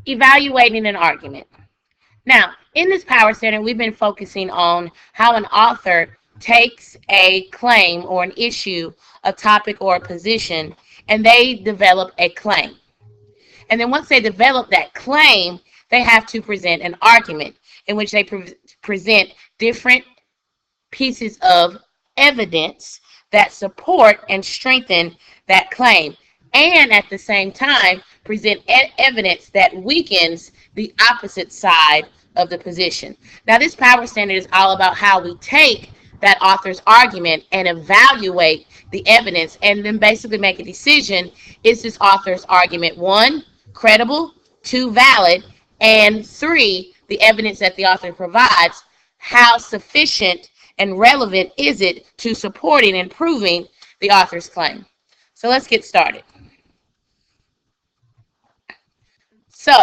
Evaluating an argument. Now, in this power standard, we've been focusing on how an author takes a claim or an issue, a topic or a position, and they develop a claim. And then once they develop that claim, they have to present an argument in which they present different pieces of evidence that support and strengthen that claim, and at the same time present evidence that weakens the opposite side of the position. Now, this power standard is all about how we take that author's argument and evaluate the evidence and then basically make a decision. Is this author's argument, one, credible, two, valid, and three, the evidence that the author provides, how sufficient and relevant is it to supporting and proving the author's claim? So let's get started. So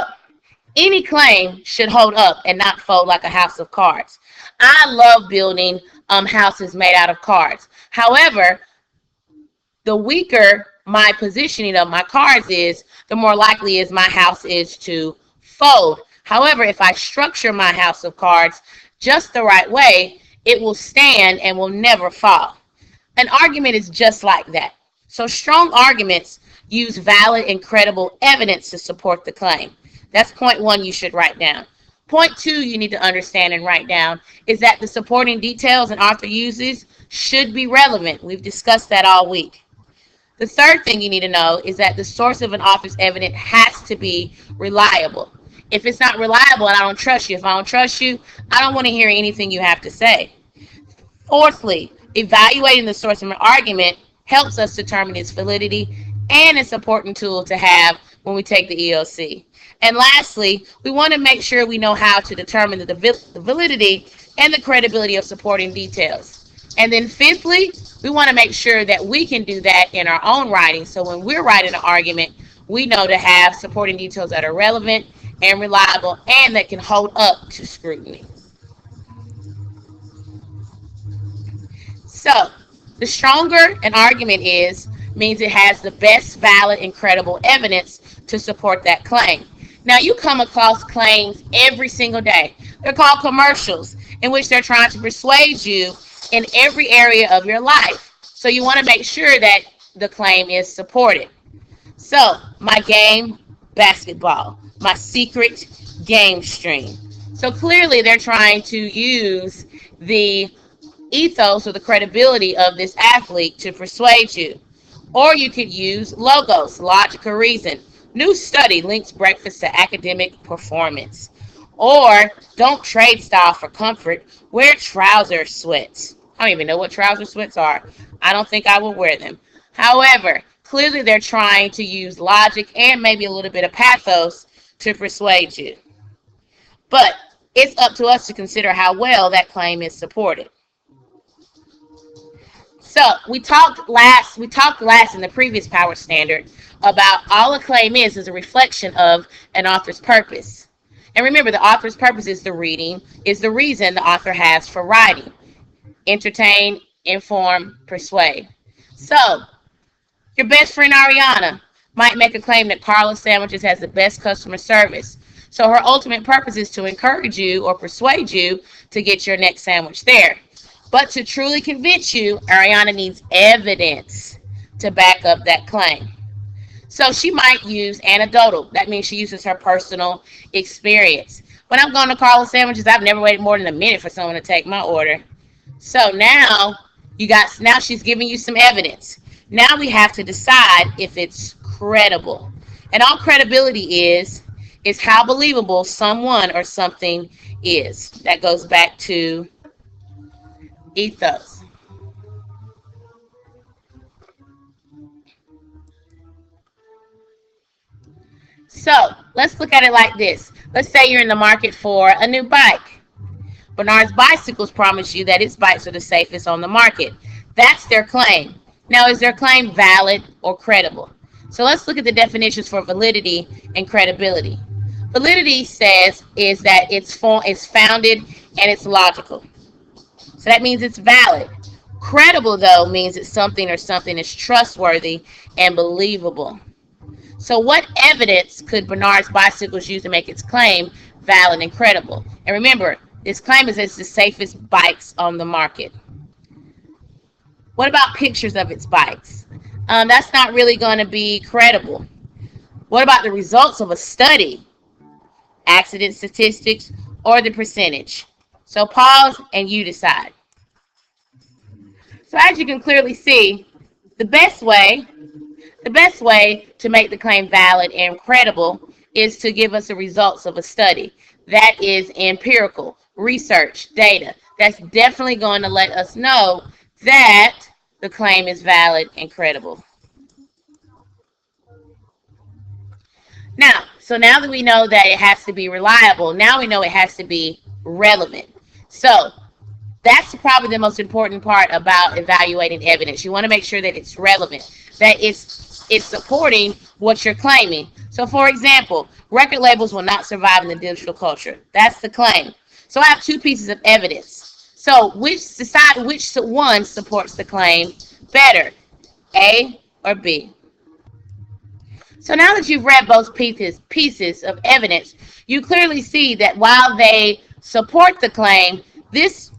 any claim should hold up and not fold like a house of cards. I love building houses made out of cards. However, the weaker my positioning of my cards is, the more likely is my house is to fold. However, if I structure my house of cards just the right way, it will stand and will never fall. An argument is just like that. So strong arguments use valid and credible evidence to support the claim. That's point one you should write down. Point two you need to understand and write down is that the supporting details an author uses should be relevant. We've discussed that all week. The third thing you need to know is that the source of an author's evidence has to be reliable. If it's not reliable and I don't trust you, if I don't trust you, I don't want to hear anything you have to say. Fourthly, evaluating the source of an argument helps us determine its validity, and it's an important tool to have when we take the ELC. And lastly, we want to make sure we know how to determine the validity and the credibility of supporting details. And then fifthly, we want to make sure that we can do that in our own writing. So when we're writing an argument, we know to have supporting details that are relevant and reliable and that can hold up to scrutiny. So the stronger an argument is, means it has the best valid and credible evidence to support that claim. Now, you come across claims every single day. They're called commercials, in which they're trying to persuade you in every area of your life. So you want to make sure that the claim is supported. So, my game, basketball. My secret, game stream. So clearly they're trying to use the ethos or the credibility of this athlete to persuade you. Or you could use logos, logic or reason. New study links breakfast to academic performance. Or don't trade style for comfort. Wear trouser sweats. I don't even know what trouser sweats are. I don't think I will wear them. However, clearly they're trying to use logic and maybe a little bit of pathos to persuade you. But it's up to us to consider how well that claim is supported. So we talked last in the previous power standard about all a claim is a reflection of an author's purpose. And remember, the author's purpose is the reason the author has for writing. Entertain, inform, persuade. So your best friend Ariana might make a claim that Carla's Sandwiches has the best customer service. So her ultimate purpose is to encourage you or persuade you to get your next sandwich there. But to truly convince you, Ariana needs evidence to back up that claim. So she might use anecdotal. That means she uses her personal experience. When I'm going to Carla's Sandwiches, I've never waited more than a minute for someone to take my order. So now she's giving you some evidence. Now we have to decide if it's credible. And all credibility is how believable someone or something is. That goes back to ethos. So let's look at it like this. Let's say you're in the market for a new bike. Bernard's Bicycles promise you that its bikes are the safest on the market. That's their claim. Now, is their claim valid or credible? So let's look at the definitions for validity and credibility. Validity is that it's founded and it's logical. So that means it's valid. Credible, though, means that something is trustworthy and believable. So what evidence could Bernard's bicycles use to make its claim valid and credible? And remember, this claim is it's the safest bikes on the market. What about pictures of its bikes? That's not really going to be credible. What about the results of a study? Accident statistics or the percentage? So pause and you decide. So as you can clearly see, the best way to make the claim valid and credible is to give us the results of a study. That is empirical, research, data. That's definitely going to let us know that the claim is valid and credible. Now that we know that it has to be reliable, now we know it has to be relevant. So that's probably the most important part about evaluating evidence. You want to make sure that it's relevant, that it's supporting what you're claiming. So for example, record labels will not survive in the digital culture. That's the claim. So I have two pieces of evidence. So decide which one supports the claim better, A or B. So now that you've read both pieces of evidence, you clearly see that while they support the claim, this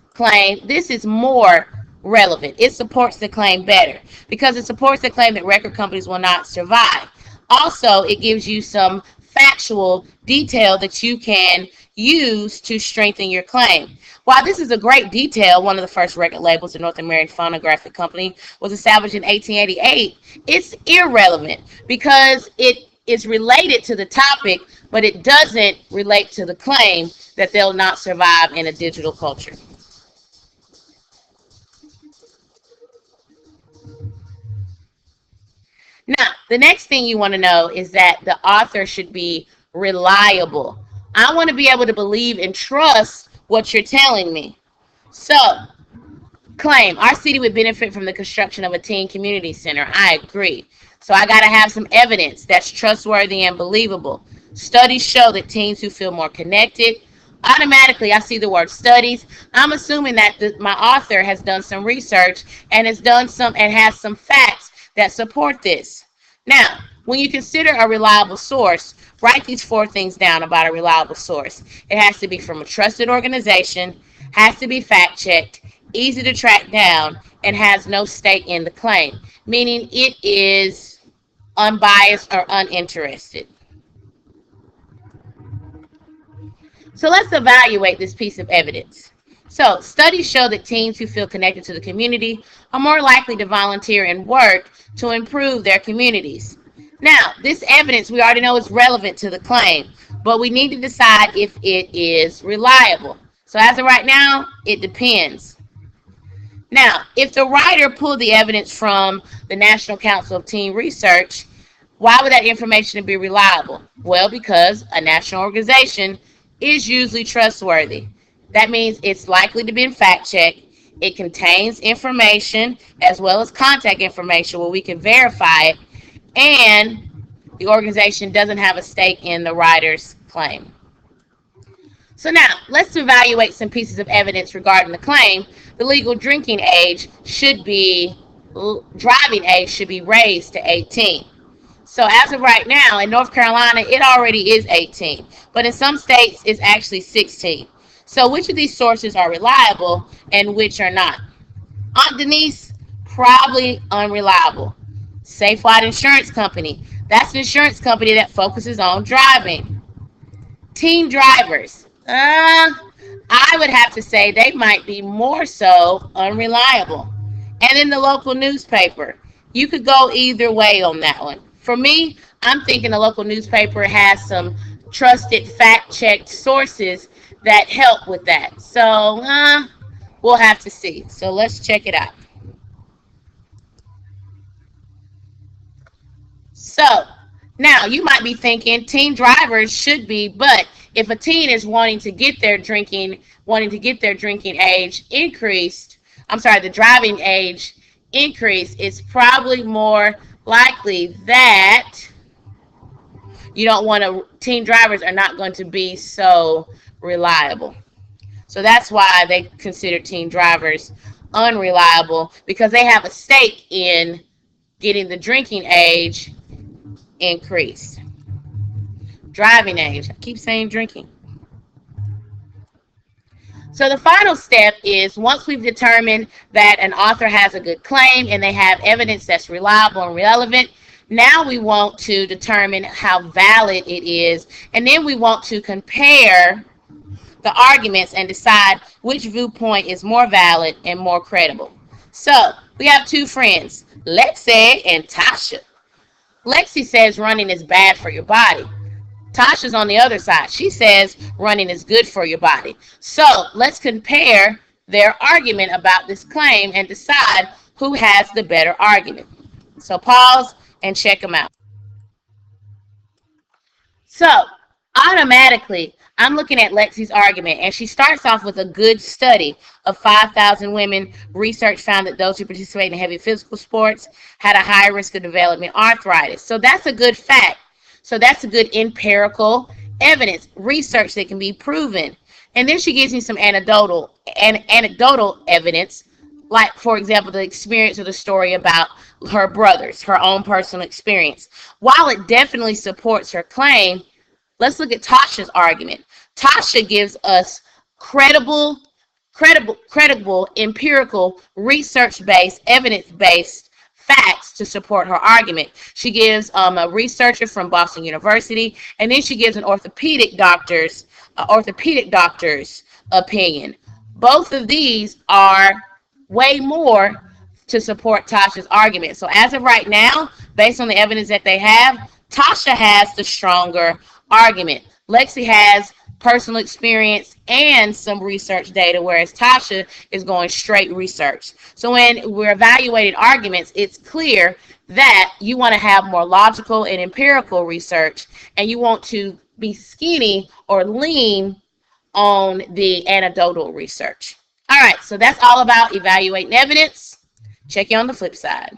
is more relevant. It supports the claim better because it supports the claim that record companies will not survive. Also, it gives you some factual detail that you can use to strengthen your claim. While this is a great detail, one of the first record labels, the North American Phonographic Company, was established in 1888, it's irrelevant because it is related to the topic, but it doesn't relate to the claim that they'll not survive in a digital culture. Now, the next thing you want to know is that the author should be reliable. I want to be able to believe and trust what you're telling me. So, claim, our city would benefit from the construction of a teen community center. I agree. So I got to have some evidence that's trustworthy and believable. Studies show that teens who feel more connected, automatically I see the word studies. I'm assuming that my author has done some research and has some facts that support this. Now, when you consider a reliable source, write these 4 things down about a reliable source. It has to be from a trusted organization, has to be fact-checked, easy to track down, and has no stake in the claim, meaning it is unbiased or uninterested. So let's evaluate this piece of evidence. So studies show that teens who feel connected to the community are more likely to volunteer and work to improve their communities. Now, this evidence we already know is relevant to the claim, but we need to decide if it is reliable. So as of right now, it depends. Now, if the writer pulled the evidence from the National Council of Teen Research, why would that information be reliable? Well, because a national organization is usually trustworthy. That means it's likely to be fact-checked. It contains information as well as contact information where we can verify it, and the organization doesn't have a stake in the writer's claim. So now, let's evaluate some pieces of evidence regarding the claim. The legal driving age should be raised to 18. So as of right now, in North Carolina, it already is 18. But in some states, it's actually 16. So which of these sources are reliable and which are not? Aunt Denise, probably unreliable. Safewide Insurance Company, that's an insurance company that focuses on driving. Teen drivers, I would have to say they might be more so unreliable. And then the local newspaper, you could go either way on that one. For me, I'm thinking the local newspaper has some trusted fact-checked sources that help with that. So we'll have to see. So let's check it out. So now you might be thinking teen drivers should be, but if a teen is wanting to get their drinking age increased, the driving age increased, it's probably more likely that teen drivers are not going to be so reliable. So that's why they consider teen drivers unreliable, because they have a stake in getting the drinking age increased. Driving age. I keep saying drinking. So the final step is, once we've determined that an author has a good claim and they have evidence that's reliable and relevant, now we want to determine how valid it is, and then we want to compare the arguments and decide which viewpoint is more valid and more credible. So we have two friends, Lexi and Tasha. Lexi says running is bad for your body. Tasha's on the other side. She says running is good for your body. So let's compare their argument about this claim and decide who has the better argument. So pause and check them out. So automatically, I'm looking at Lexi's argument, and she starts off with a good study of 5,000 women. Research found that those who participate in heavy physical sports had a higher risk of developing arthritis. So that's a good fact. So that's a good empirical evidence, research that can be proven. And then she gives me some anecdotal evidence, like, for example, the experience of the story about her brothers, her own personal experience. While it definitely supports her claim, let's look at Tasha's argument. Tasha gives us credible, empirical, research-based, evidence-based facts to support her argument. She gives a researcher from Boston University, and then she gives an orthopedic doctor's opinion. Both of these are way more to support Tasha's argument. So as of right now, based on the evidence that they have, Tasha has the stronger argument. Lexi has personal experience and some research data, whereas Tasha is going straight research. So when we're evaluating arguments, it's clear that you want to have more logical and empirical research, and you want to be skinny or lean on the anecdotal research. All right, so that's all about evaluating evidence. Check you on the flip side.